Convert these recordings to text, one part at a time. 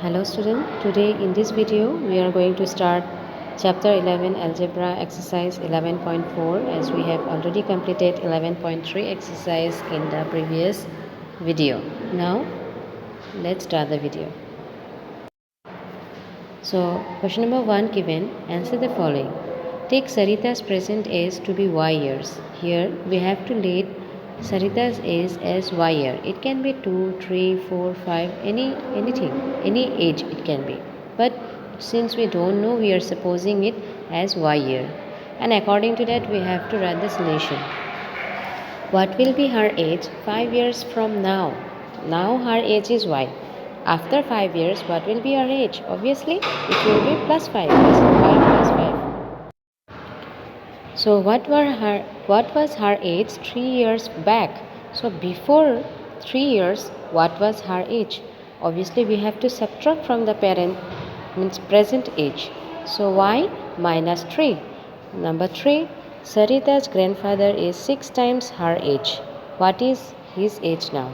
Hello student, today in this video we are going to start chapter 11 algebra exercise 11.4 as we have already completed 11.3 exercise in the previous video. Now let's start the video. So question number 1 given, answer the following. Take Sarita's present age to be y years. Here we have to let Sarita's age as y year. It can be 2, 3, 4, 5, anything, any age it can be. But since we don't know, we are supposing it as y year. And according to that, we have to write the solution. What will be her age 5 years from now? Now her age is y. After 5 years, what will be her age? Obviously, it will be plus 5. 5 plus 5. So what was her age 3 years back? So before 3 years, what was her age? Obviously, we have to subtract from the parent, means present age. So y minus 3. Number 3. Sarita's grandfather is 6 times her age. What is his age now?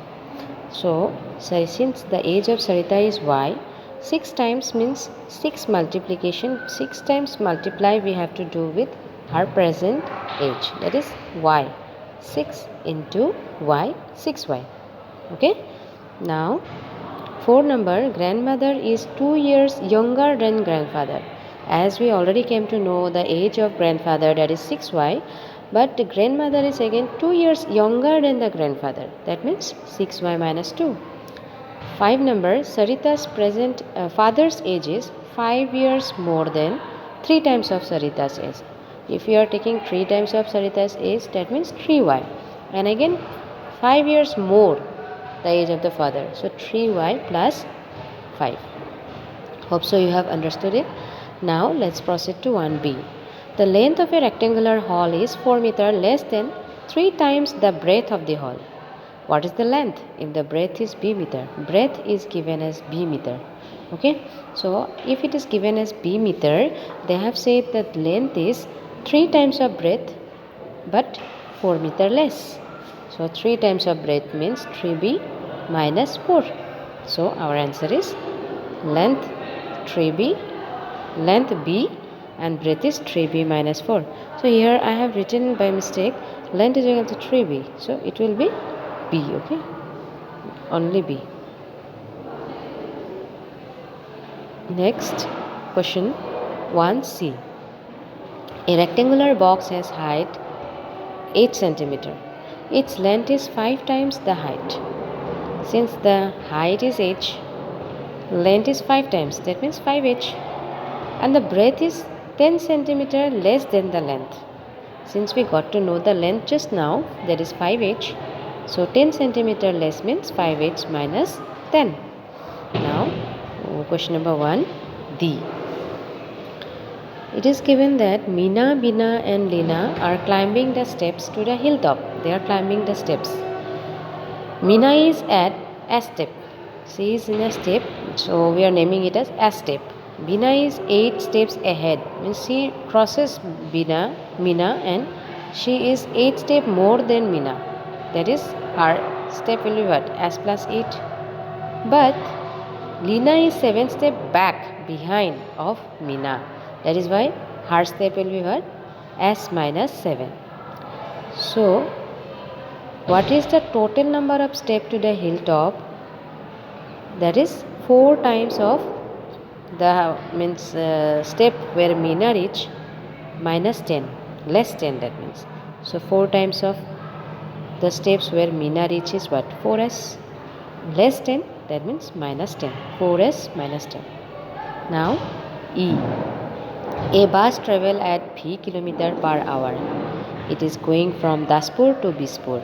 So, since the age of Sarita is y, 6 times means 6 multiplication. 6 times multiply we have to do with her present age, that is y. 6 into y, 6y. Okay. Now, 4 number, grandmother is 2 years younger than grandfather. As we already came to know the age of grandfather, that is 6y, but the grandmother is again 2 years younger than the grandfather. That means 6y minus 2. 5 number, Sarita's present father's age is 5 years more than 3 times of Sarita's age. If you are taking 3 times of Sarita's age, that means 3y. And again 5 years more the age of the father. So 3y plus 5. Hope so you have understood it. Now let's proceed to 1b. The length of a rectangular hall is 4 meter less than 3 times the breadth of the hall. What is the length? If the breadth is b meter, breadth is given as b meter. Okay, so if it is given as b meter, they have said that length is 3 times of breadth but 4 meter less. So 3 times of breadth means 3b minus 4. So our answer is length 3b, length b and breadth is 3b minus 4. So here I have written by mistake length is equal to 3b. So it will be b, okay? Only b. Next question 1c. A rectangular box has height 8 cm. Its length is 5 times the height. Since the height is h, length is 5 times, that means 5h. And the breadth is 10 cm less than the length. Since we got to know the length just now, that is 5h. So 10 cm less means 5h minus 10. Now, question number 1, D. It is given that Meena, Bina and Lina are climbing the steps to the hilltop. They are climbing the steps. Meena is at a step. She is in a step, so we are naming it as a step. Bina is 8 steps ahead. Means she crosses Meena and she is 8 steps more than Meena. That is her step will be what? S plus 8. But Lina is 7 steps back behind of Meena. That is why her step will be what? S minus 7. So, what is the total number of steps to the hilltop? That is 4 times of the step where Meena reach minus 10, less 10 that means. So 4 times of the steps where Meena reaches what? 4s less 10, that means minus 10. 4s minus 10. Now E. A bus travels at v km per hour. It is going from Daspur to Bispur.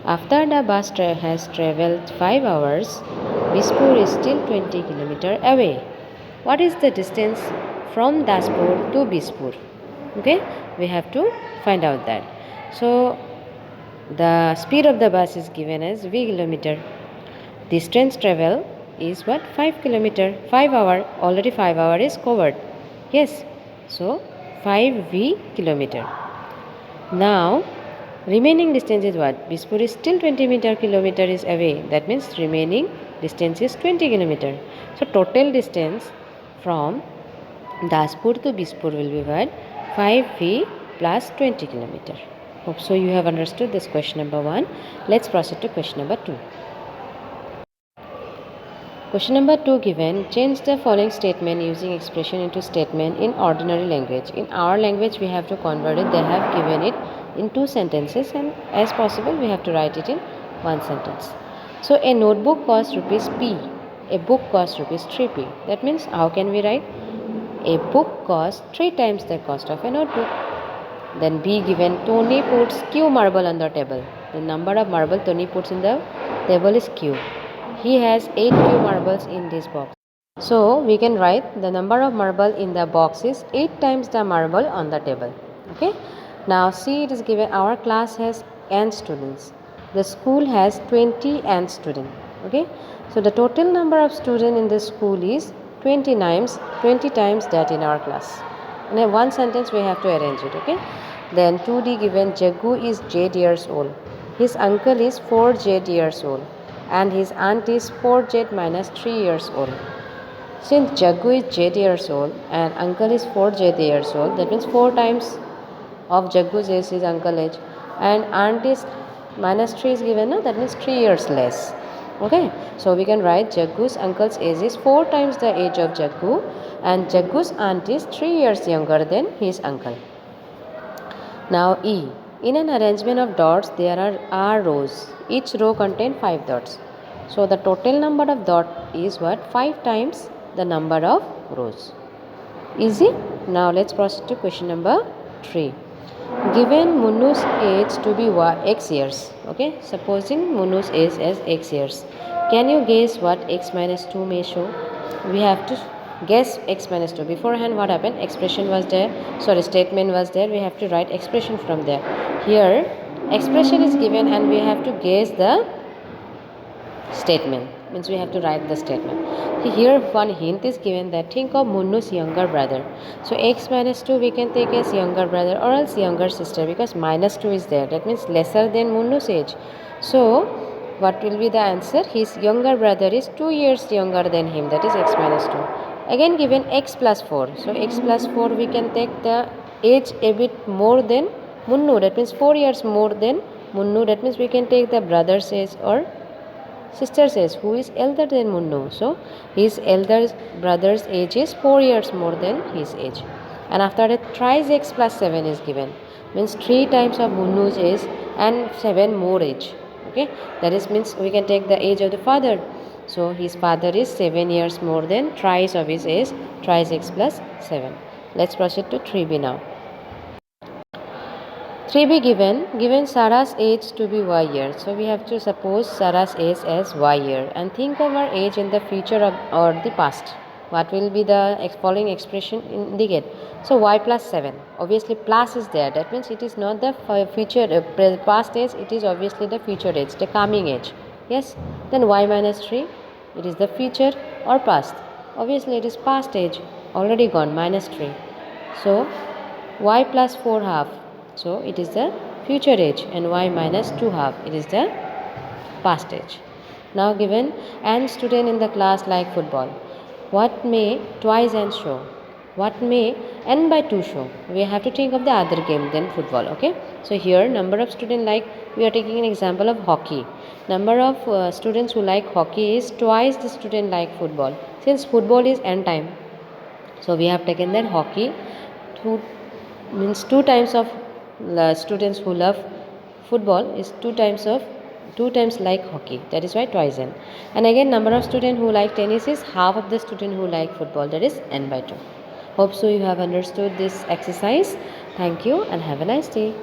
After the bus has travelled 5 hours, Bispur is still 20 km away. What is the distance from Daspur to Bispur? Okay, we have to find out that. So, the speed of the bus is given as v kilometer. Distance travel is what? 5 km. 5 hour. Already 5 hour is covered. Yes. So, 5v kilometer. Now, remaining distance is what? Bispur is still 20 kilometer is away. That means remaining Distance is 20 km. So total distance from Daspur to Bispur will be what? 5V plus 20 km. Hope so you have understood this question number 1. Let's proceed to question number 2. Question number 2 given, change the following statement using expression into statement in ordinary language. In our language we have to convert it. They have given it in 2 sentences, and as possible we have to write it in 1 sentence. So a notebook costs rupees P. A book costs rupees 3P. That means how can we write? A book costs 3 times the cost of a notebook. Then B given, Tony puts Q marble on the table. The number of marble Tony puts in the table is Q. He has 8 Q marbles in this box. So we can write the number of marble in the box is 8 times the marble on the table. Okay. Now see, it is given our class has n students. The school has 20 n students. Okay. So the total number of students in the school is 20 times that in our class. In one sentence we have to arrange it. Okay. Then 2D given, Jaggu is J years old. His uncle is 4J years old. And his aunt is 4Z minus 3 years old. Since Jaggu is Z years old and uncle is 4Z years old, that means 4 times of Jaggu's age is uncle age, and aunt is minus 3 is given, no? That means 3 years less. Okay, so we can write Jaggu's uncle's age is 4 times the age of Jaggu, and Jaggu's aunt is 3 years younger than his uncle. Now E. In an arrangement of dots, there are rows. Each row contains 5 dots. So the total number of dots is what? 5 times the number of rows. Easy? Now let's proceed to question number 3. Given Munnu's age to be x years. Okay, supposing Munnu's age as x years. Can you guess what x minus 2 may show? We have to guess x minus 2. Beforehand what happened? Expression was there. Statement was there. We have to write expression from there. Here expression is given and we have to guess the statement. Means we have to write the statement. Here one hint is given that think of Munnu's younger brother. So x minus 2 we can take as younger brother or else younger sister, because minus 2 is there. That means lesser than Munnu's age. So what will be the answer? His younger brother is 2 years younger than him. That is x minus 2. Again given x plus 4. So x plus 4 we can take the age a bit more than Munnu. That means 4 years more than Munnu. That means we can take the brother's age or sister's age who is elder than Munnu. So his elder brother's age is 4 years more than his age. And after that thrice x plus 7 is given. Means 3 times of Munnu's age and 7 more age. Okay, that is means we can take the age of the father. So his father is 7 years more than thrice of his age, thrice x plus 7. Let's proceed to 3b now. 3b given Sarah's age to be y year. So we have to suppose Sarah's age as y year and think of her age in the future or the past. What will be the following expression indicate? So y plus 7. Obviously plus is there. That means it is not the future past age. It is obviously the future age, the coming age. Yes. Then y minus 3. It is the future or past. Obviously it is past age. Already gone. Minus 3. So y plus 4 half. So it is the future age, and y minus 2 half. It is the past age. Now given n student in the class like football. What may twice n show? What may n by 2 show? We have to think of the other game than football. Okay. So here number of students like, we are taking an example of hockey. Number of students who like hockey is twice the student like football. Since football is n time, so we have taken that hockey means 2 times of students who love football is 2 times like hockey. That is why twice n. And again number of students who like tennis is half of the student who like football. That is n by 2. Hope so you have understood this exercise. Thank you and have a nice day.